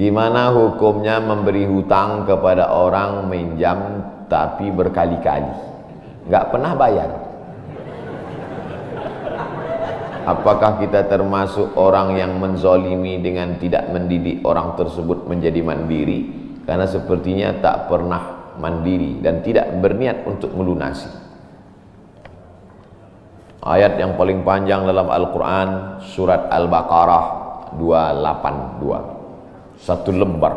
Gimana hukumnya memberi hutang kepada orang minjam tapi berkali-kali nggak pernah bayar? Apakah kita termasuk orang yang menzolimi dengan tidak mendidik orang tersebut menjadi mandiri? Karena sepertinya tak pernah mandiri dan tidak berniat untuk melunasi. Ayat yang paling panjang dalam Al-Quran, surat Al-Baqarah 282, satu lembar.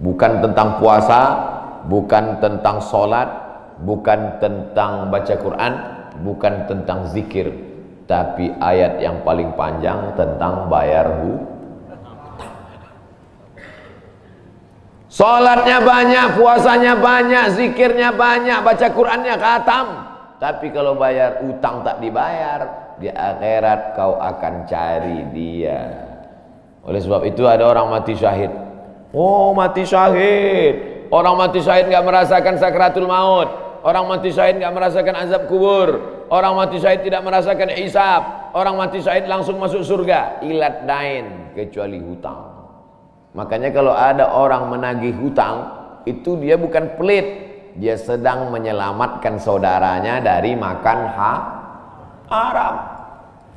Bukan tentang puasa, bukan tentang sholat, bukan tentang baca Quran, bukan tentang zikir, tapi ayat yang paling panjang tentang bayar hutang. Sholatnya banyak, puasanya banyak, zikirnya banyak, baca Qurannya khatam, tapi kalau bayar utang tak dibayar, di akhirat kau akan cari dia. Oleh sebab itu ada orang mati syahid. Oh, mati syahid. Orang mati syahid nggak merasakan sakratul maut. Orang mati syahid nggak merasakan azab kubur. Orang mati syahid tidak merasakan hisab. Orang mati syahid langsung masuk surga. Ilat dain, kecuali hutang. Makanya kalau ada orang menagih hutang, itu dia bukan pelit, dia sedang menyelamatkan saudaranya dari makan haram.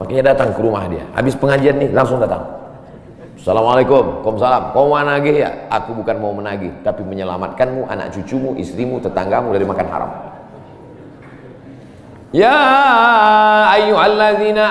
Makanya datang ke rumah dia. Habis pengajian nih langsung datang. Assalamualaikum, waalaikumsalam. Kau mau menagih ya? Aku bukan mau menagih, tapi menyelamatkanmu, anak cucumu, istrimu, tetanggamu dari makan haram. Ya ayyuhalladzina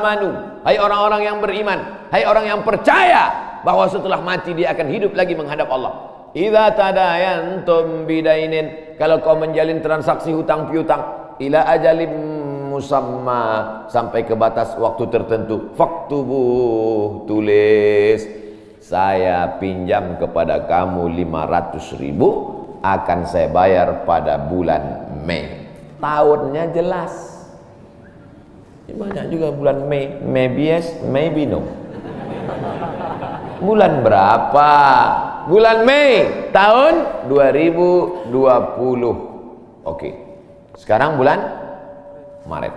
amanu, hai orang-orang yang beriman, hai orang yang percaya bahwa setelah mati dia akan hidup lagi menghadap Allah. Idza tadayantum bidainin, kalau kau menjalin transaksi hutang piutang, ila ajalim musamma, sampai ke batas waktu tertentu, faktubuh, tulis, saya pinjam kepada kamu 500.000, akan saya bayar pada bulan Mei. Tahunnya jelas. Banyak juga bulan Mei, maybe yes, maybe no. Bulan berapa? Bulan Mei tahun 2020. Oke. Sekarang bulan Maret.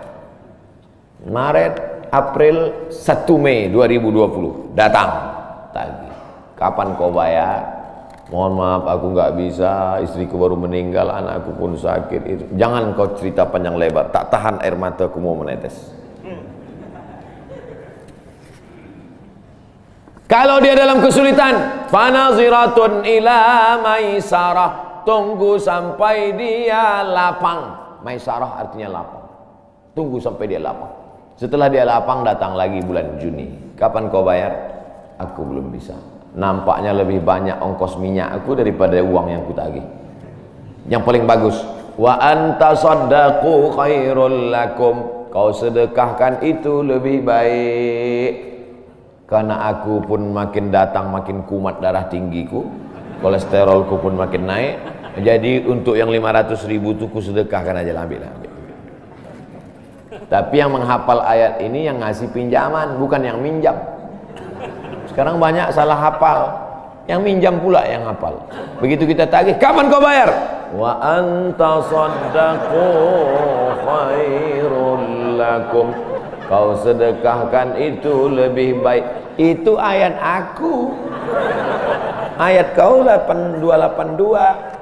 April 1 Mei 2020 datang tagih. Kapan kau bayar? Mohon maaf aku nggak bisa, istriku baru meninggal, anakku pun sakit. Itu jangan kau cerita panjang lebar, tak tahan air mataku mau menetes. Kalau dia dalam kesulitan, fanaziratun ila maisarah, tunggu sampai dia lapang. Maisarah artinya lapang. Tunggu sampai dia lapang. Setelah dia lapang, datang lagi bulan Juni. Kapan kau bayar? Aku belum bisa. Nampaknya lebih banyak ongkos minyak aku daripada uang yang kutagih. Yang paling bagus, wa anta saddaqu khairul lakum, kau sedekahkan itu lebih baik. Karena aku pun makin datang makin kumat darah tinggiku, kolesterolku pun makin naik. Jadi untuk yang 500.000 itu ku sedekahkan aja, ambil. Tapi yang menghafal ayat ini yang ngasih pinjaman, bukan yang minjam. Sekarang banyak salah hafal, yang minjam pula yang hafal. Begitu kita tagih, kapan kau bayar? Wa anta saddaqu khairul lakum, kau sedekahkan itu lebih baik. Itu ayat aku. Ayat kau 8282.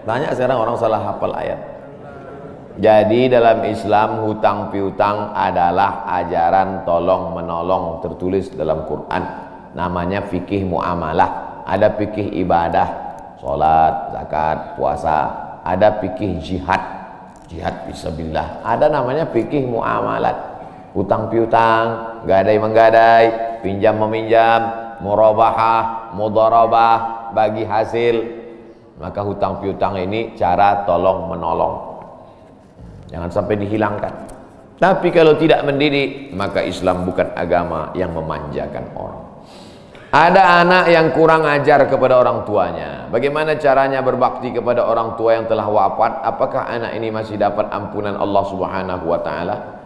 Banyak sekarang orang salah hafal ayat. Jadi dalam Islam hutang piutang adalah ajaran tolong menolong tertulis dalam Quran. Namanya fikih muamalah. Ada fikih ibadah, sholat, zakat, puasa. Ada fikih jihad, jihad fisabilillah. Ada namanya fikih muamalat. Hutang piutang, gadai menggadai, pinjam meminjam, murabahah, mudharabah, bagi hasil. Maka hutang piutang ini cara tolong menolong. Jangan sampai dihilangkan. Tapi kalau tidak mendidik, maka Islam bukan agama yang memanjakan orang. Ada anak yang kurang ajar kepada orang tuanya. Bagaimana caranya berbakti kepada orang tua yang telah wafat? Apakah anak ini masih dapat ampunan Allah Subhanahu wa taala?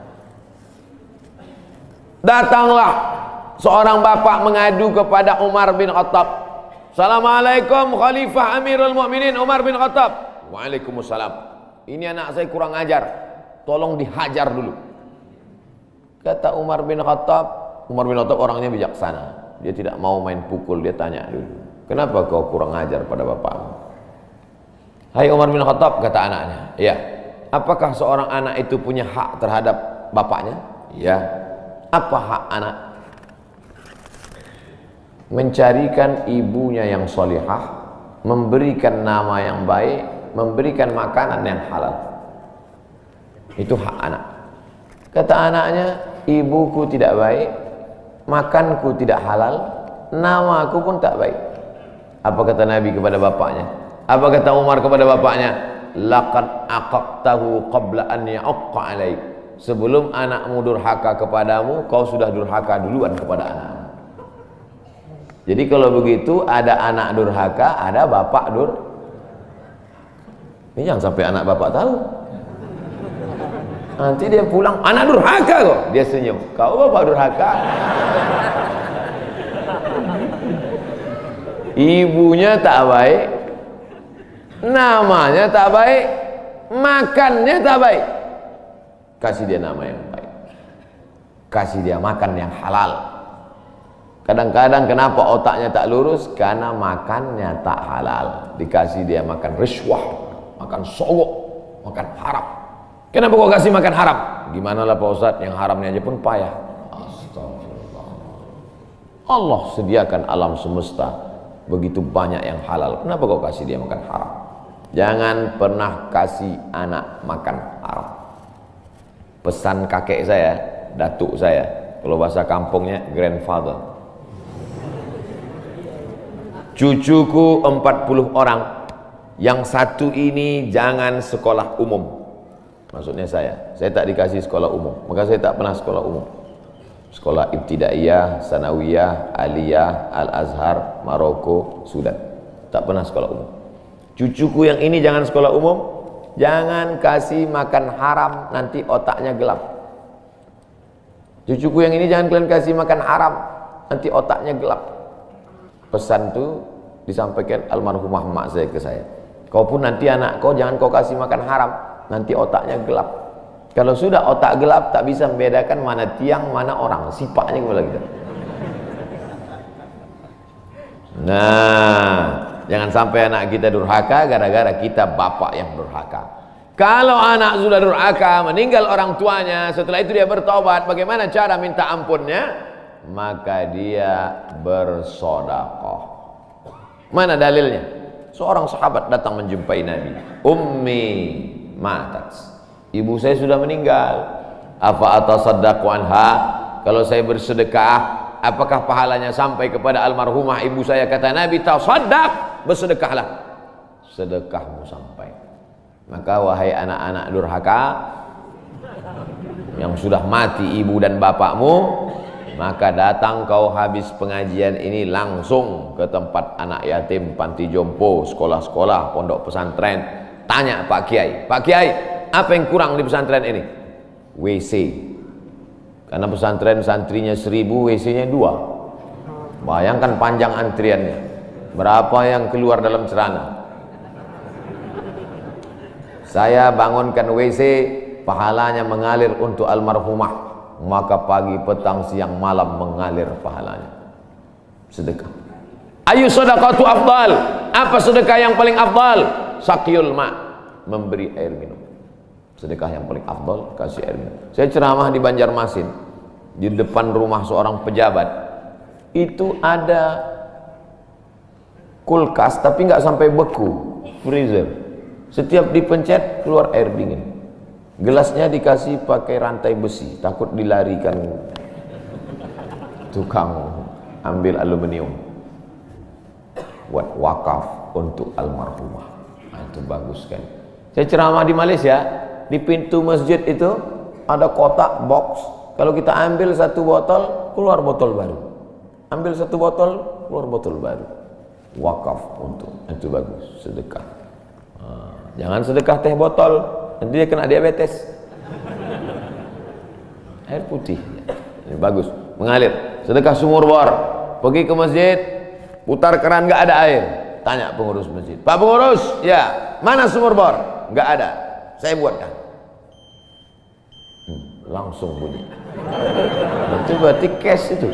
Datanglah seorang bapak mengadu kepada Umar bin Khattab. Assalamualaikum Khalifah Amirul Mukminin Umar bin Khattab. Waalaikumsalam. Ini anak saya kurang ajar, tolong dihajar dulu. Kata Umar bin Khattab orangnya bijaksana. Dia tidak mau main pukul, dia tanya dulu, kenapa kau kurang ajar pada bapakmu? Hai Umar bin Khattab, kata anaknya, ya. Apakah seorang anak itu punya hak terhadap bapaknya? Ya. Apa hak anak? Mencarikan ibunya yang solihah, memberikan nama yang baik, memberikan makanan yang halal. Itu hak anak. Kata anaknya, ibuku tidak baik, makanku tidak halal, namaku pun tak baik. Apa kata Nabi kepada bapaknya? Apa kata Umar kepada bapaknya? Laqad aqaqtahu qabla an ya'aqqa alaik. Sebelum anakmu durhaka kepadamu, kau sudah durhaka duluan kepada anakmu. Jadi kalau begitu, ada anak durhaka, ada bapak ini jangan sampai anak bapak tahu. Nanti dia pulang, anak durhaka kok. Dia senyum, kau bapak durhaka. Ibunya tak baik, namanya tak baik, makannya tak baik. Kasih dia nama yang baik, kasih dia makan yang halal. Kadang-kadang kenapa otaknya tak lurus? Karena makannya tak halal. Dikasih dia makan riswah, makan sogok, makan haram. Kenapa kau kasih makan haram? Gimana lah Pak Ustadz, yang haramnya aja pun payah. Astagfirullah. Allah sediakan alam semesta begitu banyak yang halal. Kenapa kau kasih dia makan haram? Jangan pernah kasih anak makan haram. Pesan kakek saya, datuk saya, kalau bahasa kampungnya grandfather. Cucuku 40 orang, yang satu ini jangan sekolah umum. Maksudnya saya tak dikasih sekolah umum, maka saya tak pernah sekolah umum. Sekolah ibtidaiyah, sanawiyah, aliyah, al-azhar, Maroko, Sudan. Tak pernah sekolah umum. Cucuku yang ini jangan sekolah umum, jangan kasih makan haram, nanti otaknya gelap. Cucuku yang ini jangan kalian kasih makan haram, nanti otaknya gelap. Pesan itu disampaikan almarhumah mak saya ke saya. Kau pun nanti anak kau jangan kau kasih makan haram, nanti otaknya gelap. Kalau sudah otak gelap, tak bisa membedakan mana tiang, mana orang. Sifatnya kepala kita. Nah, jangan sampai anak kita durhaka gara-gara kita bapak yang durhaka. Kalau anak sudah durhaka, meninggal orang tuanya, setelah itu dia bertobat, bagaimana cara minta ampunnya? Maka dia bersedekah. Mana dalilnya? Seorang sahabat datang menjumpai Nabi. Ummi matat. Ibu saya sudah meninggal. Apa atasaddaqu anha? Kalau saya bersedekah, apakah pahalanya sampai kepada almarhumah ibu saya? Kata Nabi, tasaddaq, bersedekahlah. Sedekahmu sampai. Maka wahai anak-anak durhaka yang sudah mati ibu dan bapakmu, maka datang kau habis pengajian ini langsung ke tempat anak yatim, panti jompo, sekolah-sekolah, pondok pesantren. Tanya Pak Kiai, Pak Kiai, apa yang kurang di pesantren ini? WC. Karena pesantren santrinya 1000, WC-nya 2. Bayangkan panjang antriannya. Berapa yang keluar dalam celana? Saya bangunkan WC, pahalanya mengalir untuk almarhumah. Maka pagi, petang, siang, malam mengalir pahalanya. Sedekah. Ayu sedekatu afdal. Apa sedekah yang paling afdal? Sakyul ma, memberi air minum. Sedekah yang paling afdal, kasih air minum. Saya ceramah di Banjarmasin, di depan rumah seorang pejabat. Itu ada kulkas tapi nggak sampai beku, freezer. Setiap dipencet keluar air dingin. Gelasnya dikasih pakai rantai besi, takut dilarikan tukang ambil aluminium. Buat wakaf untuk almarhumah. Nah, itu bagus kan. Saya ceramah di Malaysia, di pintu masjid itu ada kotak box. Kalau kita ambil satu botol, keluar botol baru. Ambil satu botol, keluar botol baru. Wakaf untuk, itu bagus, sedekah. Jangan sedekah teh botol, nanti dia kena diabetes. Air putih, ini bagus, mengalir. Sedekah sumur bor, pergi ke masjid, putar keran nggak ada air, tanya pengurus masjid, Pak pengurus, ya mana sumur bor? Nggak ada, saya buatkan. Langsung bunyi. Itu berarti cash itu.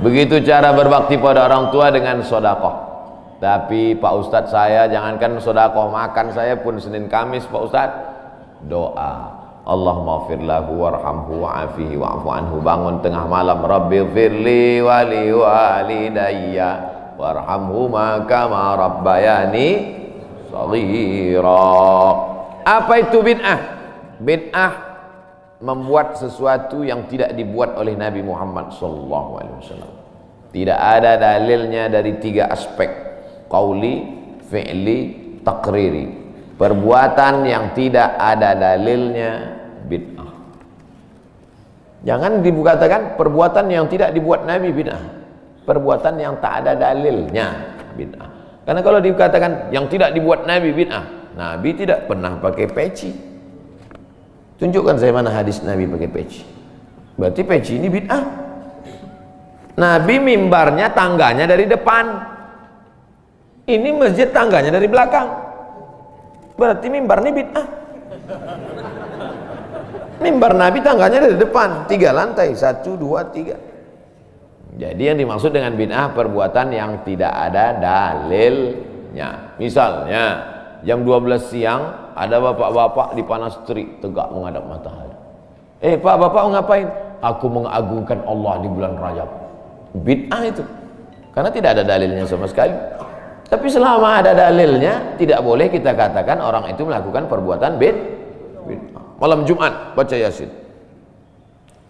Begitu cara berbakti pada orang tua dengan sodakoh. Tapi Pak Ustadz, saya jangankan sodakoh, makan saya pun Senin Kamis Pak Ustadz doa, Allahumma fir lahu warhamhu wa'afihi wa'fu anhu. Bangun tengah malam, Rabbi firli wali walidayya warhamhuma kama rabbayani shaghira. Apa itu bid'ah? Bid'ah membuat sesuatu yang tidak dibuat oleh Nabi Muhammad SAW. Tidak ada dalilnya dari 3 aspek: qauli, fi'li, taqriri. Perbuatan yang tidak ada dalilnya bid'ah. Jangan dikatakan perbuatan yang tidak dibuat Nabi bid'ah. Perbuatan yang tak ada dalilnya bid'ah. Karena kalau dikatakan yang tidak dibuat Nabi bid'ah, Nabi tidak pernah pakai peci. Tunjukkan saya mana hadis Nabi pakai peci. Berarti peci ini bid'ah. Nabi mimbarnya tangganya dari depan. Ini masjid tangganya dari belakang. Berarti mimbar ini bid'ah. Mimbar Nabi tangganya dari depan, 3 lantai, 1, 2, 3. Jadi yang dimaksud dengan bid'ah perbuatan yang tidak ada dalilnya. Misalnya jam 12 siang ada bapak-bapak di panas terik tegak menghadap matahari. Pak, bapak ngapain? Aku mengagungkan Allah di bulan Rajab. Bid'ah itu, karena tidak ada dalilnya sama sekali. Tapi selama ada dalilnya, tidak boleh kita katakan orang itu melakukan perbuatan bid'ah. Malam Jumat baca Yasin,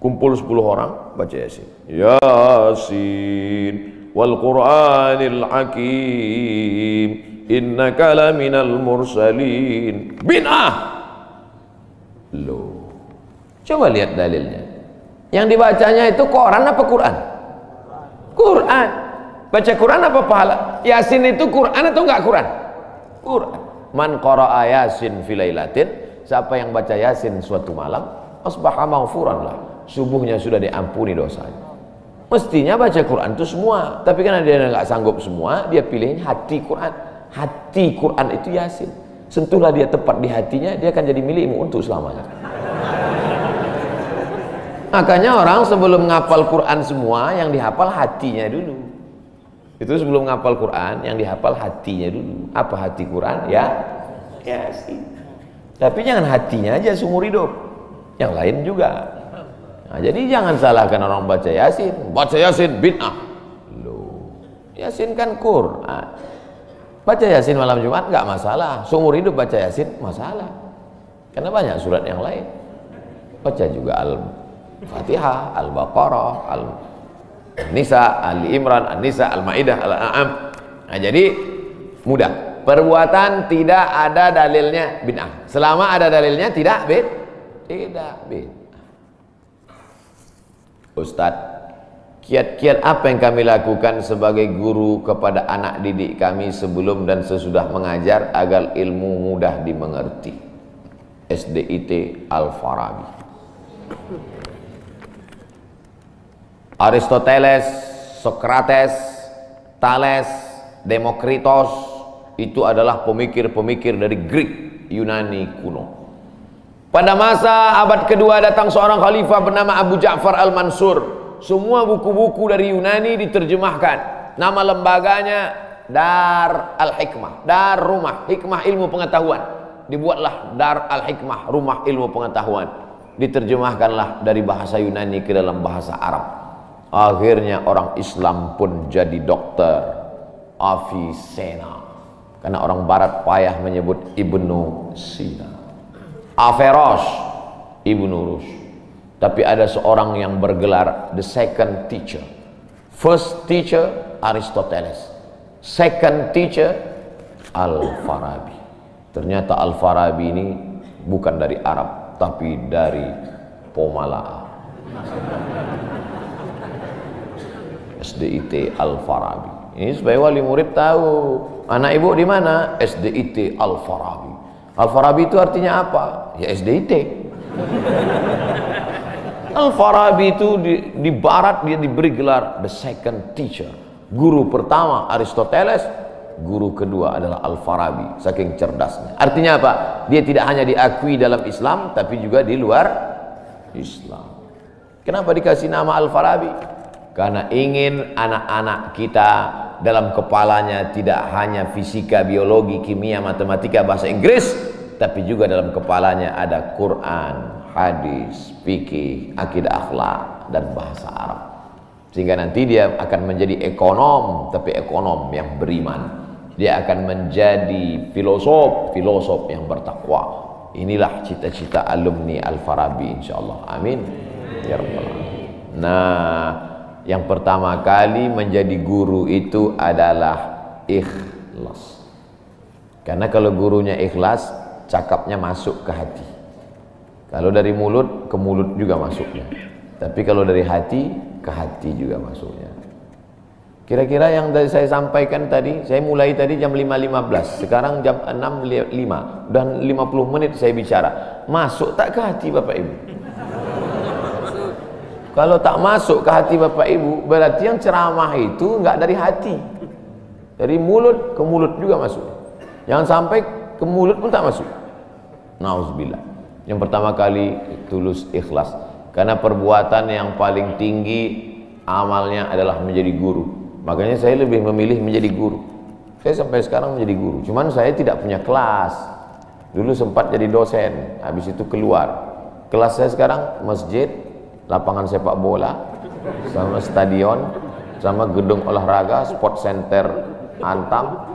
kumpul 10 orang baca Yasin. Yasin wal Qur'anil Hakim innaka laminal mursalin. Bid'ah. Loh, coba lihat dalilnya. Yang dibacanya itu Quran apa Quran? Quran. Baca Quran apa pahala? Yasin itu Quran atau enggak Quran? Quran. Man qara'a Yasin fi lailatin, siapa yang baca Yasin suatu malam, asbaha maghfuran lah, subuhnya sudah diampuni dosanya. Mestinya baca Quran itu semua, tapi karena dia enggak sanggup semua, dia pilih hati Quran. Hati Quran itu Yasin. Sentuhlah dia tepat di hatinya, dia akan jadi milikmu untuk selamanya. Makanya orang sebelum ngapal Quran semua, yang dihafal hatinya dulu. Itu sebelum ngapal Quran, yang dihafal hatinya dulu. Apa hati Quran? Ya, Yasin. Tapi jangan hatinya aja seumur hidup, yang lain juga. Nah, jadi jangan salahkan orang baca Yasin. Baca Yasin bid'ah. Loh, Yasin kan Quran. Baca Yasin malam Jumat nggak masalah. Seumur hidup baca Yasin masalah. Karena banyak surat yang lain. Baca juga Al-Fatihah, Al-Baqarah, Al-Nisa, Ali Imran, An-Nisa, Al-Maidah, Al-An'am. Nah, jadi mudah. Perbuatan tidak ada dalilnya bid'ah. Selama ada dalilnya tidak bid'ah. Ustadz, kiat-kiat apa yang kami lakukan sebagai guru kepada anak didik kami sebelum dan sesudah mengajar agar ilmu mudah dimengerti? SDIT Al-Farabi. Aristoteles, Socrates, Thales, Demokritos itu adalah pemikir-pemikir dari Greek, Yunani kuno. Pada masa abad kedua datang seorang khalifah bernama Abu Ja'far Al-Mansur. Semua buku-buku dari Yunani diterjemahkan. Nama lembaganya Dar Al-Hikmah, Dar Rumah Hikmah Ilmu Pengetahuan. Dibuatlah Dar Al-Hikmah, Rumah Ilmu Pengetahuan. Diterjemahkanlah dari bahasa Yunani ke dalam bahasa Arab. Akhirnya orang Islam pun jadi dokter Avicenna, karena orang Barat payah menyebut Ibnu Sina. Averroes, Ibnu Rus. Tapi ada seorang yang bergelar the second teacher. First teacher Aristoteles, second teacher Al-Farabi. Ternyata Al-Farabi ini bukan dari Arab, tapi dari Pomalaa. SDIT Al-Farabi. Ini supaya wali murid tahu. Anak ibu di mana? SDIT Al-Farabi. Al-Farabi itu artinya apa? Ya SDIT. Al-Farabi itu di barat dia diberi gelar the second teacher. Guru pertama Aristoteles, guru kedua adalah Al-Farabi, saking cerdasnya. Artinya apa? Dia tidak hanya diakui dalam Islam, tapi juga di luar Islam. Kenapa dikasih nama Al-Farabi? Karena ingin anak-anak kita dalam kepalanya tidak hanya fisika, biologi, kimia, matematika, bahasa Inggris, tapi juga dalam kepalanya ada Quran, hadis, fikih, akidah, akhlak, dan bahasa Arab. Sehingga nanti dia akan menjadi ekonom, tapi ekonom yang beriman. Dia akan menjadi filosof yang bertakwa. Inilah cita-cita alumni Al-Farabi, insyaallah. Amin ya rabbal alamin. Nah, yang pertama kali menjadi guru itu adalah ikhlas. Karena kalau gurunya ikhlas, cakapnya masuk ke hati. Kalau dari mulut ke mulut juga masuknya. Tapi kalau dari hati ke hati juga masuknya. Kira-kira yang saya sampaikan tadi, saya mulai tadi jam 5.15, sekarang jam 6.05, dan 50 menit saya bicara. Masuk tak ke hati Bapak Ibu? Kalau tak masuk ke hati Bapak Ibu, berarti yang ceramah itu enggak dari hati. Dari mulut ke mulut juga masuk. Jangan sampai ke mulut pun tak masuk. Nauzubillah. Yang pertama kali tulus ikhlas. Karena perbuatan yang paling tinggi amalnya adalah menjadi guru. Makanya saya lebih memilih menjadi guru. Saya sampai sekarang menjadi guru. Cuman saya tidak punya kelas. Dulu sempat jadi dosen, habis itu keluar. Kelas saya sekarang masjid, lapangan sepak bola, sama stadion, sama gedung olahraga, sport center Antam.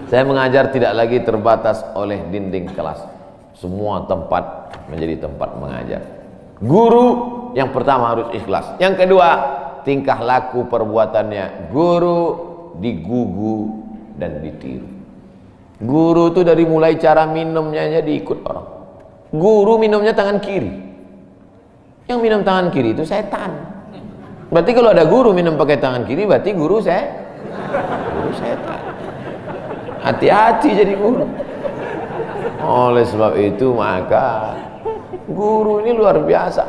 Saya mengajar tidak lagi terbatas oleh dinding kelas. Semua tempat menjadi tempat mengajar. Guru yang pertama harus ikhlas. Yang kedua, tingkah laku perbuatannya. Guru digugu dan ditiru. Guru itu dari mulai cara minumnya aja diikut orang. Guru minumnya tangan kiri. Yang minum tangan kiri itu setan. Berarti kalau ada guru minum pakai tangan kiri, berarti guru setan. Hati-hati jadi guru. Oleh sebab itu maka guru ini luar biasa.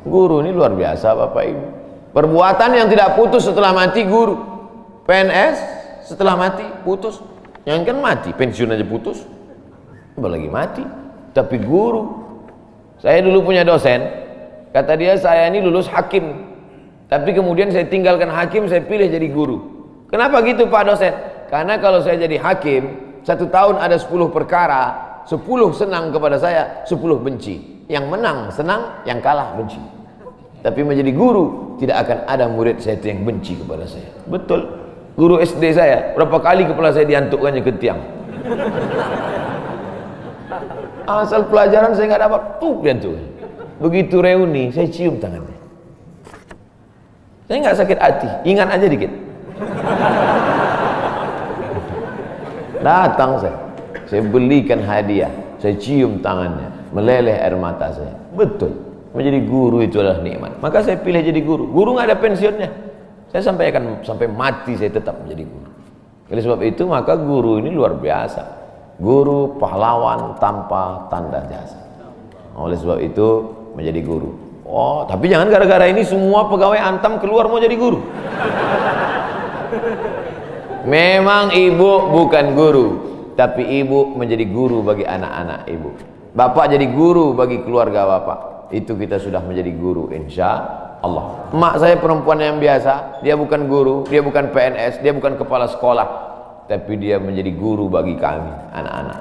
Guru ini luar biasa Bapak Ibu. Perbuatan yang tidak putus setelah mati guru. PNS setelah mati putus. Yang kan mati, pensiun aja putus. Apalagi mati. Tapi guru. Saya dulu punya dosen. Kata dia, saya ini lulus hakim. Tapi kemudian saya tinggalkan hakim, saya pilih jadi guru. Kenapa gitu Pak dosen? Karena kalau saya jadi hakim, 1 tahun ada 10 perkara, 10 senang kepada saya, 10 benci. Yang menang senang, yang kalah benci. Tapi menjadi guru, tidak akan ada murid saya itu yang benci kepada saya. Betul. Guru SD saya, berapa kali kepala saya diantukkannya ke tiang. Asal pelajaran saya nggak dapat, diantuk. Begitu reuni, saya cium tangannya. Saya nggak sakit hati, ingat aja dikit. Datang saya belikan hadiah, saya cium tangannya, meleleh air mata saya. Betul, menjadi guru itu adalah nikmat. Maka saya pilih jadi guru. Guru nggak ada pensiunnya. Saya sampai mati saya tetap menjadi guru. Oleh sebab itu maka guru ini luar biasa. Guru pahlawan tanpa tanda jasa. Oleh sebab itu menjadi guru. Oh, tapi jangan gara-gara ini semua pegawai Antam keluar mau jadi guru. Memang ibu bukan guru, tapi ibu menjadi guru bagi anak-anak ibu. Bapak jadi guru bagi keluarga bapak. Itu kita sudah menjadi guru insya Allah. Emak saya perempuan yang biasa, dia bukan guru, dia bukan PNS, dia bukan kepala sekolah, tapi dia menjadi guru bagi kami, anak-anak.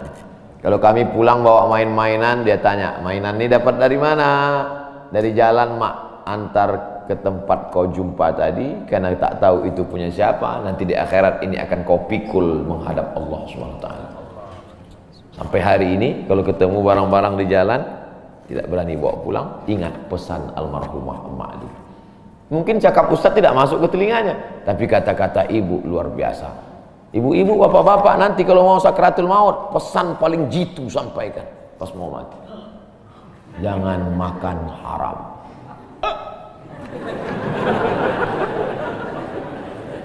Kalau kami pulang bawa main-mainan, dia tanya, mainan ini dapat dari mana? Dari jalan mak, antar ke tempat kau jumpa tadi, karena tak tahu itu punya siapa. Nanti di akhirat ini akan kau pikul menghadap Allah SWT. Sampai hari ini kalau ketemu barang-barang di jalan tidak berani bawa pulang, ingat pesan almarhumah emak itu. Mungkin cakap ustaz tidak masuk ke telinganya, tapi kata-kata ibu luar biasa. Ibu-ibu, bapak-bapak, nanti kalau mau sakratul maut, pesan paling jitu sampaikan pas mau mati. Jangan makan haram.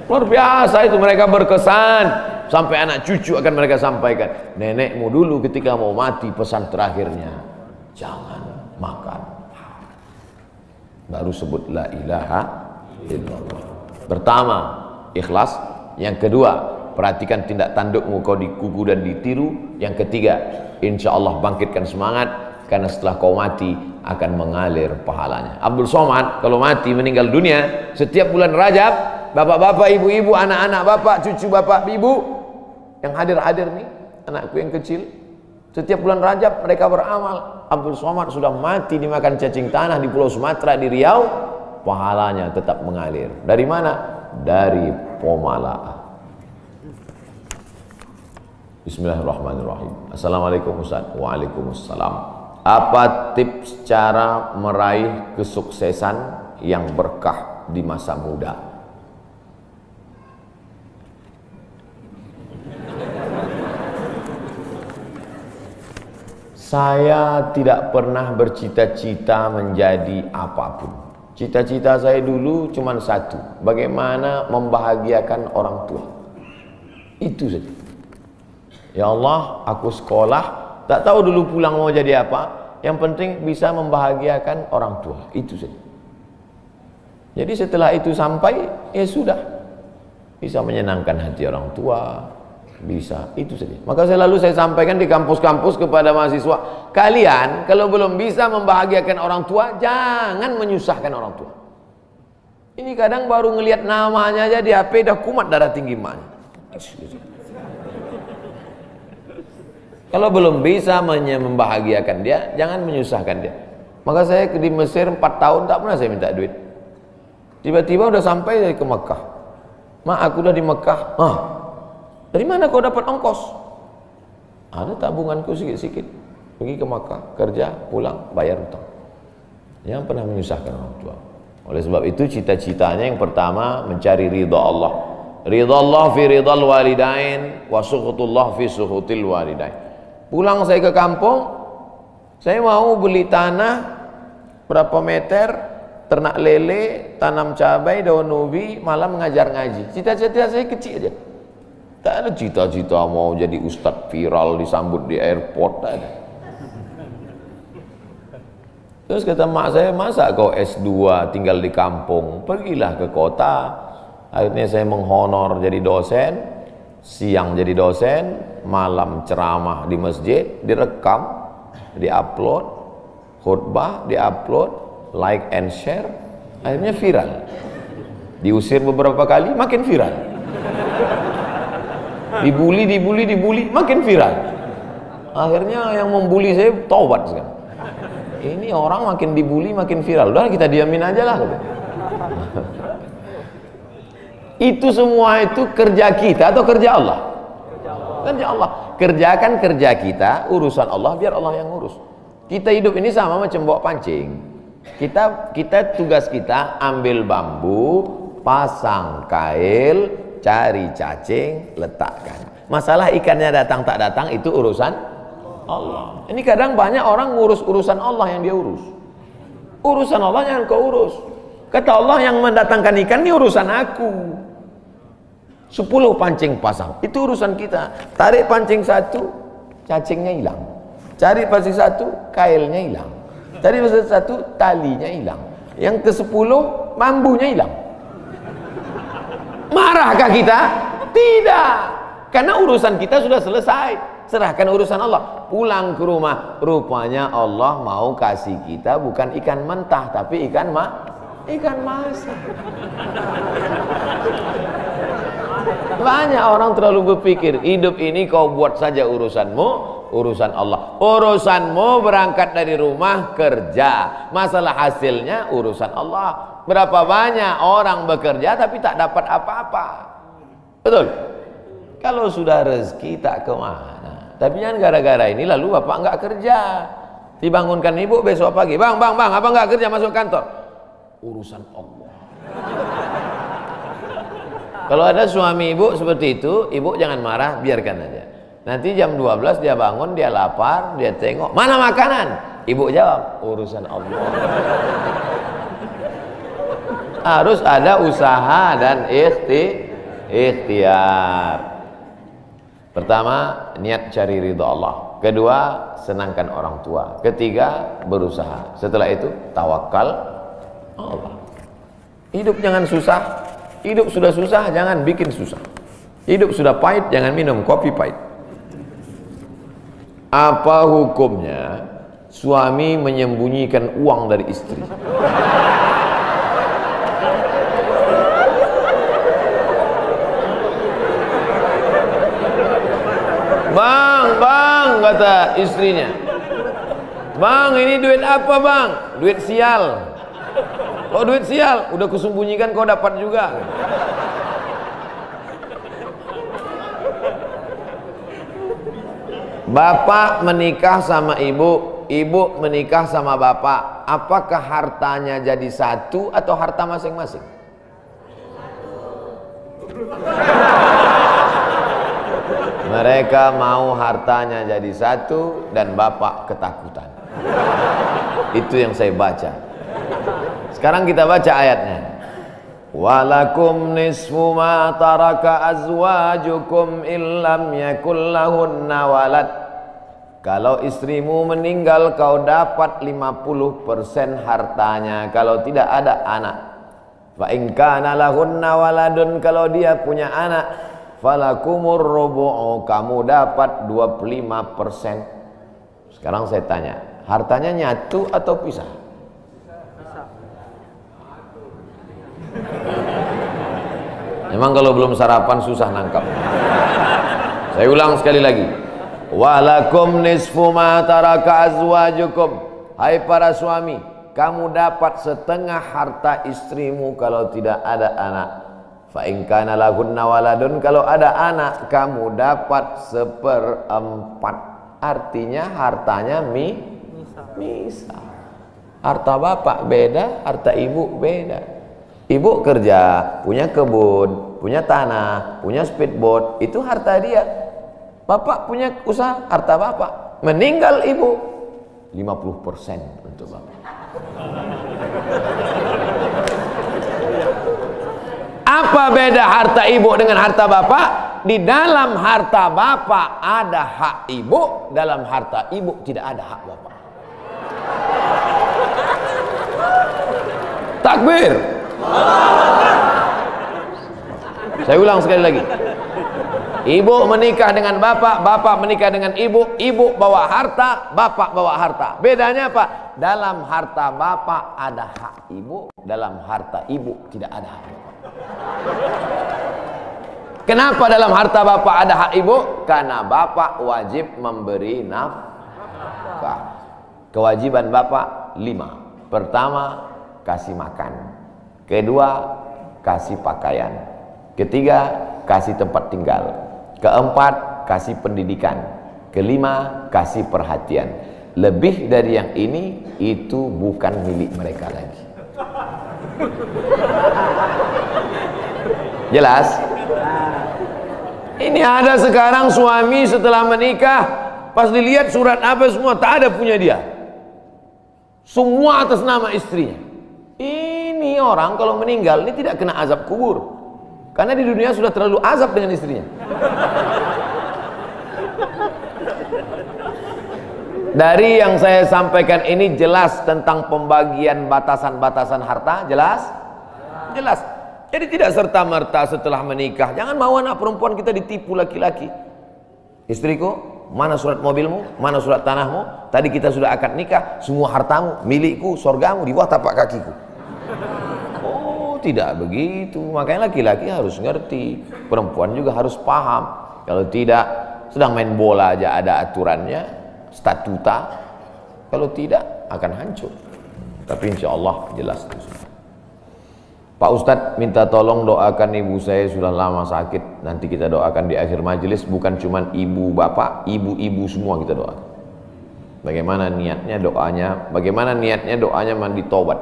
Luar biasa itu, mereka berkesan. Sampai anak cucu akan mereka sampaikan. Nenekmu dulu ketika mau mati pesan terakhirnya, jangan makan haram. Baru sebut la ilaha illallah. Pertama, ikhlas. Yang kedua, perhatikan tindak tandukmu, kau digugu dan ditiru. Yang ketiga, insya Allah bangkitkan semangat. karena setelah kau mati akan mengalir pahalanya. Abdul Somad kalau mati meninggal dunia, setiap bulan Rajab, bapak-bapak, ibu-ibu, anak-anak bapak, cucu bapak, ibu yang hadir-hadir nih, anakku yang kecil, setiap bulan Rajab mereka beramal. Abdul Somad sudah mati dimakan cacing tanah di Pulau Sumatera, di Riau, pahalanya tetap mengalir. Dari mana? Dari Pomala. Bismillahirrahmanirrahim. Assalamualaikum Ustaz. Waalaikumsalam. Apa tips cara meraih kesuksesan yang berkah di masa muda? Saya tidak pernah bercita-cita menjadi apapun. Cita-cita saya dulu cuma satu, bagaimana membahagiakan orang tua. Itu saja. Ya Allah, aku sekolah, tak tahu dulu pulang mau jadi apa, yang penting bisa membahagiakan orang tua. Itu saja. Jadi setelah itu sampai, ya sudah, bisa menyenangkan hati orang tua, bisa, itu saja. Maka selalu saya sampaikan di kampus-kampus kepada mahasiswa, kalian kalau belum bisa membahagiakan orang tua, jangan menyusahkan orang tua. Ini kadang baru ngelihat namanya aja di HP dah kumat darah tinggi emaknya. Kalau belum bisa membahagiakan dia, jangan menyusahkan dia. Maka saya di Mesir 4 tahun tak pernah saya minta duit. Tiba-tiba udah sampai ke Mekah. Mak, aku udah di Mekah. Dari mana kau dapat ongkos? Ada tabunganku sikit-sikit. Pergi ke Mekah, kerja, pulang, bayar hutang. Jangan pernah menyusahkan orang tua. Oleh sebab itu cita-citanya yang pertama mencari ridha Allah. Ridha Allah fi ridhal walidain wa sukhutullah fi sukhutil walidain. Pulang saya ke kampung, saya mau beli tanah berapa meter, ternak lele, tanam cabai, daun ubi, malam mengajar ngaji. Cita-cita saya kecil aja. Tak ada cita-cita mau jadi ustadz viral disambut di airport, tak ada. Terus kata mak saya, masa kau S2 tinggal di kampung, pergilah ke kota. Akhirnya saya menghonor jadi dosen, siang jadi dosen, malam ceramah di masjid, direkam, diupload, khutbah diupload, like and share, akhirnya viral. Diusir beberapa kali, makin viral. Dibully, makin viral. Akhirnya yang membuli saya taubat sekarang. Ini orang makin dibully, makin viral. Udah kita diamin aja lah. Itu semua itu kerja kita atau kerja Allah? Kerja Allah. Kerjakan kerja kita, urusan Allah, biar Allah yang ngurus. Kita hidup ini sama macam bawa pancing. Kita tugas kita ambil bambu, pasang kail, cari cacing, letakkan. Masalah ikannya datang tak datang itu urusan Allah. Ini kadang banyak orang ngurus urusan Allah yang dia urus. Urusan Allah yang kau urus. Kata Allah, yang mendatangkan ikan ini urusan aku. 10 pancing pasang, itu urusan kita. Tarik pancing 1, cacingnya hilang. Cari pancing 1, kailnya hilang. Cari pancing 1, talinya hilang. Yang ke-10, bambunya hilang. Marahkah kita? Tidak. Karena urusan kita sudah selesai. Serahkan urusan Allah. Pulang ke rumah, rupanya Allah mau kasih kita bukan ikan mentah, tapi ikan masak. Banyak orang terlalu berpikir hidup ini kau buat saja urusanmu, urusan Allah. Urusanmu berangkat dari rumah, kerja. Masalah hasilnya urusan Allah. Berapa banyak orang bekerja tapi tak dapat apa-apa. Betul? Kalau sudah rezeki tak kemana. Tapi jangan gara-gara ini lalu bapak enggak kerja. Dibangunkan ibu besok pagi, bang, abang enggak kerja, masuk kantor. Urusan Allah. Kalau ada suami ibu seperti itu, ibu jangan marah, biarkan aja. Nanti jam 12 dia bangun, dia lapar, dia tengok, mana makanan? Ibu jawab, urusan Allah. Harus ada usaha dan ikhtiar. Pertama, niat cari ridha Allah. Kedua, senangkan orang tua. Ketiga, berusaha. Setelah itu, tawakal Allah. Hidup jangan susah. Hidup sudah susah, jangan bikin susah. Hidup sudah pahit, jangan minum kopi pahit. Apa hukumnya suami menyembunyikan uang dari istri. Bang, kata istrinya, bang, ini duit apa bang? Duit sial. Oh, duit sial, udah kusembunyikan, kau dapat juga. Bapak menikah sama ibu, ibu menikah sama bapak. Apakah hartanya jadi satu atau harta masing-masing? Mereka mau hartanya jadi satu dan bapak ketakutan. Itu yang saya baca. Sekarang kita baca ayatnya. Walakum nisfu ma taraka azwajukum illam yakul lahunna walad. Kalau istrimu meninggal kau dapat 50% hartanya kalau tidak ada anak. Fa in kana lahunna waladun, kalau dia punya anak, falakumur rubu'u, kamu dapat 25%. Sekarang saya tanya, hartanya nyatu atau pisah? Memang kalau belum sarapan susah nangkap. Saya ulang sekali lagi. Walakum nisfu ma taraka azwajukum. Hai para suami, kamu dapat setengah harta istrimu kalau tidak ada anak. Fa in kana lahunna waladun, kalau ada anak kamu dapat 1/4. Artinya hartanya misah. Harta bapak beda, harta ibu beda. Ibu kerja, punya kebun, punya tanah, punya speedboat, itu harta dia. Bapak punya usaha, harta bapak. Meninggal ibu, 50% untuk bapak. Apa beda harta ibu dengan harta bapak? Di dalam harta bapak ada hak ibu, dalam harta ibu tidak ada hak bapak. Takbir. Saya ulang sekali lagi. Ibu menikah dengan bapak, bapak menikah dengan ibu, ibu bawa harta, bapak bawa harta. Bedanya apa? Dalam harta bapak ada hak ibu, dalam harta ibu tidak ada hak bapak. Kenapa dalam harta bapak ada hak ibu? Karena bapak wajib memberi nafkah. Kewajiban bapak 5. Pertama, kasih makan. Kedua, kasih pakaian. Ketiga, kasih tempat tinggal. Keempat, kasih pendidikan. Kelima, kasih perhatian. Lebih dari yang ini, itu bukan milik mereka lagi. Jelas? Ini ada sekarang suami setelah menikah, pas dilihat surat apa semua, tak ada punya dia. Semua atas nama istrinya. Ini orang kalau meninggal ini tidak kena azab kubur, karena di dunia sudah terlalu azab dengan istrinya. Dari yang saya sampaikan ini jelas tentang pembagian batasan-batasan harta. Jelas? Jelas. Jadi tidak serta-merta setelah menikah, jangan mau anak perempuan kita ditipu laki-laki. Istriku, mana surat mobilmu, mana surat tanahmu, tadi kita sudah akad nikah, semua hartamu, milikku, surgamu di bawah tapak kakiku. Oh, tidak begitu. Makanya laki-laki harus ngerti, perempuan juga harus paham. Kalau tidak, sedang main bola aja ada aturannya, statuta. Kalau tidak, akan hancur. Tapi insya Allah jelas itu. Pak Ustadz minta tolong doakan ibu saya, sudah lama sakit. Nanti kita doakan di akhir majelis. Bukan cuma ibu bapak, ibu-ibu semua kita doakan. Bagaimana niatnya doanya? Bagaimana niatnya doanya mandi taubat?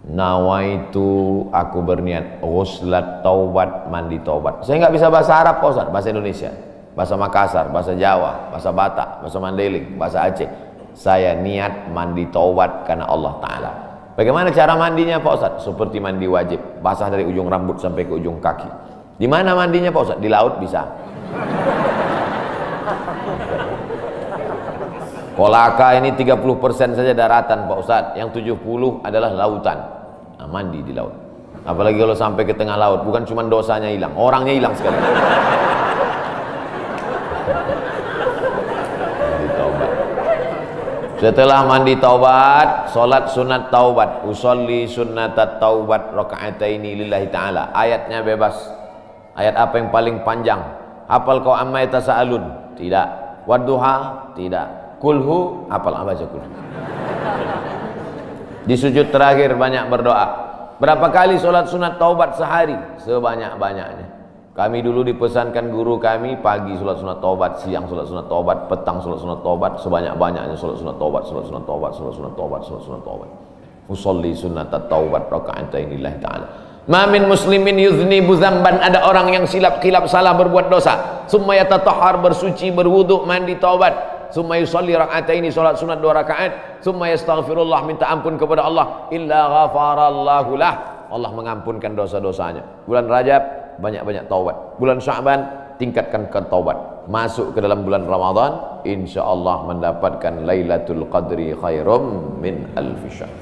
Nawaitu, aku berniat ghuslat taubat, mandi taubat. Saya nggak bisa bahasa Arab Pak Ustadz, bahasa Indonesia, bahasa Makassar, bahasa Jawa, bahasa Batak, bahasa Mandailing, bahasa Aceh. Saya niat mandi taubat karena Allah Ta'ala. Bagaimana cara mandinya Pak Ustadz? Seperti mandi wajib, basah dari ujung rambut sampai ke ujung kaki. Di mana mandinya Pak Ustadz? Di laut bisa. Kolaka ini 30% saja daratan Pak Ustadz, yang 70 adalah lautan. Nah, mandi di laut. Apalagi kalau sampai ke tengah laut, bukan cuma dosanya hilang, orangnya hilang sekali. Setelah mandi taubat, solat sunat taubat, usolli sunnatat taubat raka'ataini lillahi ta'ala. Ayatnya bebas. Ayat apa yang paling panjang? Hafal kau amma yatasaalun? Tidak. Wadduha? Tidak. Kulhu? Hafal, baca kulhu. Di sujud terakhir banyak berdoa. Berapa kali solat sunat taubat sehari? Sebanyak-banyaknya. Kami dulu dipesankan guru kami, pagi sholat sunat taubat, siang sholat sunat taubat, petang sholat sunat taubat, sebanyak-banyaknya sholat sunat taubat, sholat sunat taubat, sholat sunat taubat, sholat sunat taubat. Usolli sunnatat taubat raka'atain lillahi ta'ala. Ma min muslimin yudhnibu dzamban, ada orang yang silap salah berbuat dosa, summa yatatahhar, bersuci, berwudu, mandi taubat, summa yusolli raka'ataini, sholat sunat 2 rakaat, summa yastaghfirullah, minta ampun kepada Allah, illa ghafarallahu lah, Allah mengampunkan dosa-dosanya. Bulan Rajab banyak-banyak taubat. Bulan Sya'ban tingkatkan ke taubat. Masuk ke dalam bulan Ramadan, insyaallah mendapatkan Lailatul Qadri khairum min alfi syahr.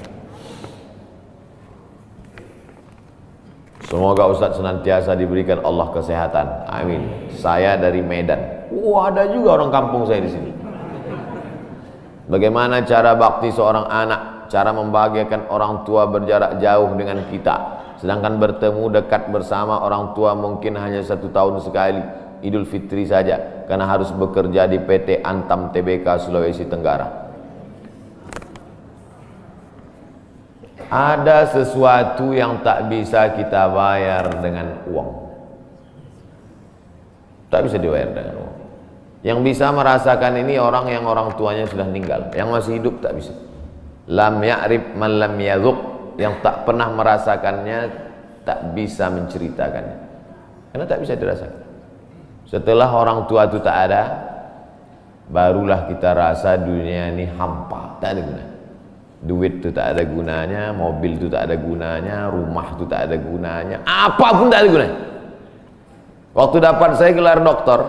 Semoga Ustaz senantiasa diberikan Allah kesehatan. Amin. Saya dari Medan. Ada juga orang kampung saya di sini. Bagaimana cara bakti seorang anak? Cara membahagiakan orang tua berjarak jauh dengan kita. Sedangkan bertemu dekat bersama orang tua mungkin hanya 1 tahun sekali, Idul Fitri saja, karena harus bekerja di PT Antam Tbk Sulawesi Tenggara. Ada sesuatu yang tak bisa kita bayar dengan uang. Tak bisa dibayar dengan uang. Yang bisa merasakan ini orang yang orang tuanya sudah meninggal. Yang masih hidup tak bisa. Lam ya'rif man lam yadhuq, yang tak pernah merasakannya tak bisa menceritakannya, karena tak bisa dirasakan. Setelah orang tua itu tak ada, barulah kita rasa dunia ini hampa, tak ada guna. Duit itu tak ada gunanya, mobil itu tak ada gunanya, rumah itu tak ada gunanya, apapun tak ada gunanya. Waktu dapat saya gelar doktor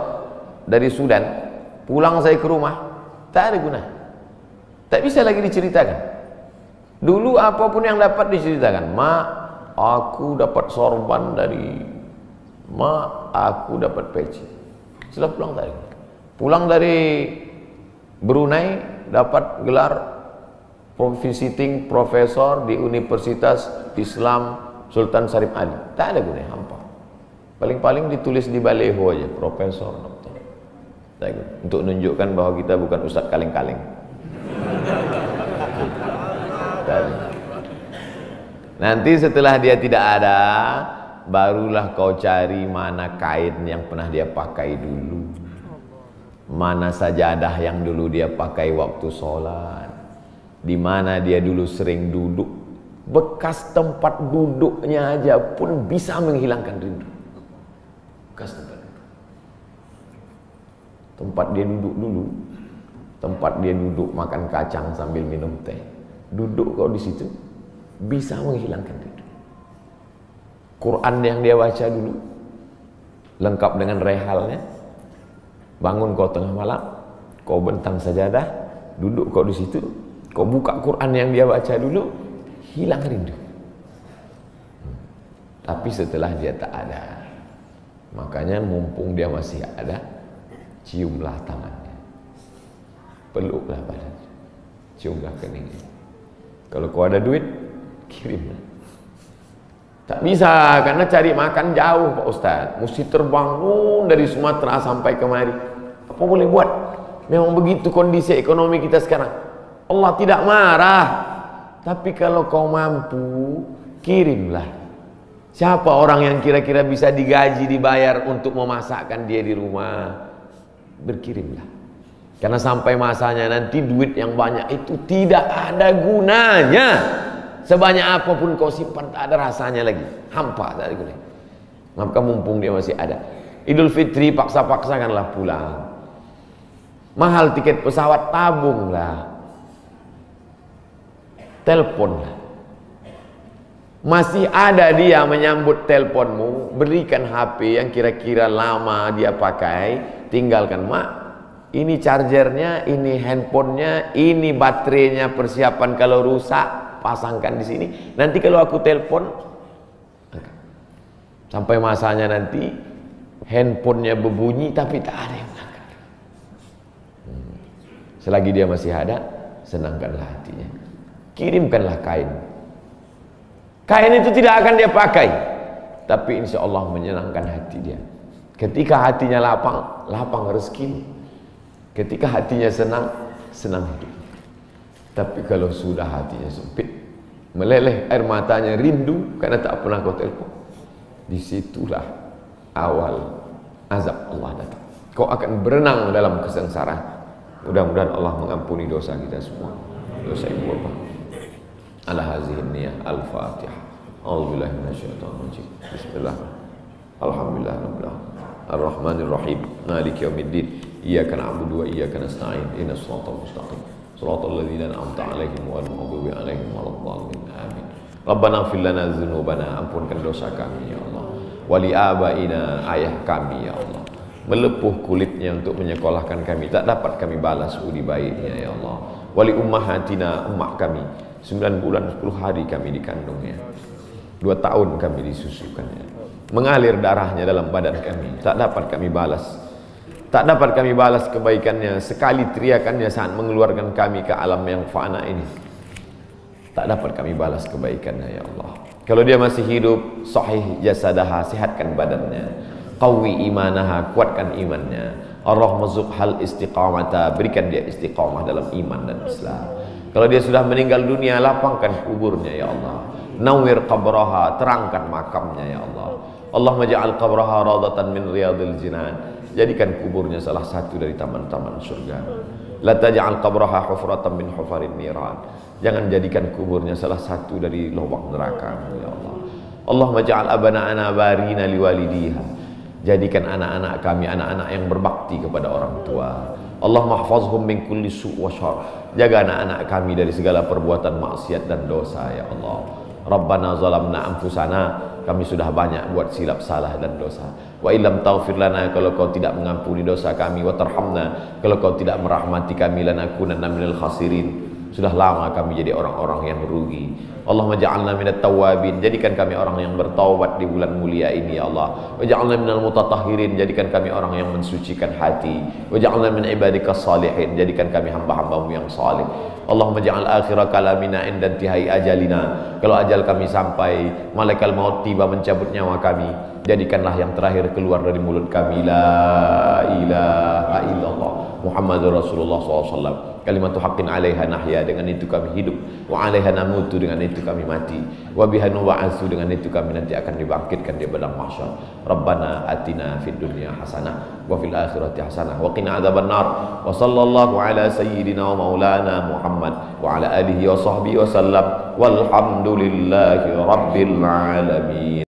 dari Sudan, pulang saya ke rumah, tak ada gunanya, tak bisa lagi diceritakan. Dulu apapun yang dapat diceritakan, mak, aku dapat sorban dari mak, aku dapat peci. Setelah pulang tadi, pulang dari Brunei dapat gelar visiting profesor di Universitas Islam Sultan Syarif Ali. Tak ada gunanya, hampa. Paling-paling ditulis di baleho aja, profesor, doktor. Untuk menunjukkan bahwa kita bukan ustadz kaleng-kaleng. Nanti setelah dia tidak ada, barulah kau cari mana kain yang pernah dia pakai dulu, mana sajadah yang dulu dia pakai waktu sholat, di mana dia dulu sering duduk. Bekas tempat duduknya aja pun bisa menghilangkan rindu. Bekas tempat dia duduk dulu, tempat dia duduk makan kacang sambil minum teh, duduk kau di situ bisa menghilangkan rindu. Quran yang dia baca dulu lengkap dengan rehalnya, bangun kau tengah malam, kau bentang sajadah, duduk kau di situ, kau buka Quran yang dia baca dulu, hilang rindu. Tapi setelah dia tak ada, makanya mumpung dia masih ada, ciumlah tangannya, peluklah badannya, ciumlah keningnya. Kalau kau ada duit, kirimlah. Tak bisa, karena cari makan jauh Pak Ustaz, mesti terbang dari Sumatera sampai kemari. Apa boleh buat? Memang begitu kondisi ekonomi kita sekarang. Allah tidak marah, tapi kalau kau mampu, kirimlah. Siapa orang yang kira-kira bisa digaji, dibayar untuk memasakkan dia di rumah? Berkirimlah. Karena sampai masanya nanti duit yang banyak itu tidak ada gunanya. Sebanyak apapun kau simpan tak ada rasanya lagi, hampa, tak ada gunanya. Maka mumpung dia masih ada, Idul Fitri paksa-paksakanlah pulang. Mahal tiket pesawat, tabunglah, teleponlah. Masih ada dia menyambut teleponmu, berikan HP yang kira-kira lama dia pakai, tinggalkan. Mak, ini chargernya, ini handphonenya, ini baterainya, persiapan kalau rusak pasangkan di sini. Nanti kalau aku telepon, sampai masanya nanti handphonenya berbunyi tapi tak ada yang angkat. Selagi dia masih ada, senangkanlah hatinya. Kirimkanlah kain. Kain itu tidak akan dia pakai, tapi insya Allah menyenangkan hati dia. Ketika hatinya lapang, lapang rezeki. Ketika hatinya senang, senang hidup. Tapi kalau sudah hatinya sempit, meleleh air matanya, rindu karena tak pernah kau telepon, disitulah awal azab Allah datang. Kau akan berenang dalam kesengsaraan. Mudah-mudahan Allah mengampuni dosa kita semua, dosa ibu bapa. Ala hazihin niyah. Al-Fatihah. A'udzubillahi minasyaitonir rajim. Bismillah. Alhamdulillah rabbil alamin. Ar-Rahmanir Rahim. Maliki yaumiddin. Iyyaka na'budu wa iyyaka nasta'in. Ihdinas siratal mustaqim. Shiratal ladzina an'amta 'alaihim ghairil maghdubi 'alaihim waladdallin. Amin. Rabbana ighfir lana dzunubana, ampunkan dosa kami ya Allah. Wali abaina, ayah kami ya Allah. Melepuh kulitnya untuk menyekolahkan kami, tak dapat kami balas budi baiknya ya Allah. Wali ummahatina, ummah kami, 9 bulan 10 hari kami dikandungnya, 2 tahun kami disusukannya, mengalir darahnya dalam badan kami, tak dapat kami balas. Tak dapat kami balas kebaikannya, sekali teriakannya saat mengeluarkan kami ke alam yang fana ini. Tak dapat kami balas kebaikannya ya Allah. Kalau dia masih hidup, sahih jasadaha, sehatkan badannya. Qawi imanaha, kuatkan imannya. Allah mazuqhal istiqamata, berikan dia istiqamah dalam iman dan Islam. Kalau dia sudah meninggal dunia, lapangkan kuburnya ya Allah. Nawwir qabraha, terangkan makamnya ya Allah. Allah maj'al qabraha radatan min riyadil jinan, jadikan kuburnya salah satu dari taman-taman surga. La taj'al qabraha hufratan min hufarin niran, jangan jadikan kuburnya salah satu dari lubang neraka ya Allah. Allah maj'al abana'ana barina liwalidiha, jadikan anak-anak kami anak-anak yang berbakti kepada orang tua. Allah mahfazhum min kulli su' wa syarr, jaga anak-anak kami dari segala perbuatan maksiat dan dosa ya Allah. Rabbana zalamna anfusana, kami sudah banyak buat silap salah dan dosa. Wa illam taghfir lana, kalau kau tidak mengampuni dosa kami, wa tarhamna, kalau kau tidak merahmati kami, lanakunanna minal khasirin, sudah lama kami jadi orang-orang yang rugi. Allahumma ja'alna minat tawabin, jadikan kami orang yang bertaubat di bulan mulia ini ya Allah. Wa ja'alna minal mutatahhirin, jadikan kami orang yang mensucikan hati. Wa ja'alna min ibadikas salihin, jadikan kami hamba-hambamu yang salih. Allahumma ja'al akhira kalamina inda intihai ajalina, kalau ajal kami sampai, malaikat maut tiba mencabut nyawa kami, jadikanlah yang terakhir keluar dari mulut kami la ilaha illallah Muhammadur Rasulullah SAW. Kalimatu haqqin 'alaiha nahya, dengan itu kami hidup, wa 'alaiha namutu, dengan itu kami mati, wa biha nub'atsu, dengan itu kami nanti akan dibangkitkan di padang mahsyar. Rabbana atina fid dunya hasanah wa fil akhirati hasanah wa qina adzabannar. Wa sallallahu ala sayyidina wa maulana Muhammad wa ala alihi wa sahbihi wa sallam. Walhamdulillahi rabbil alamin.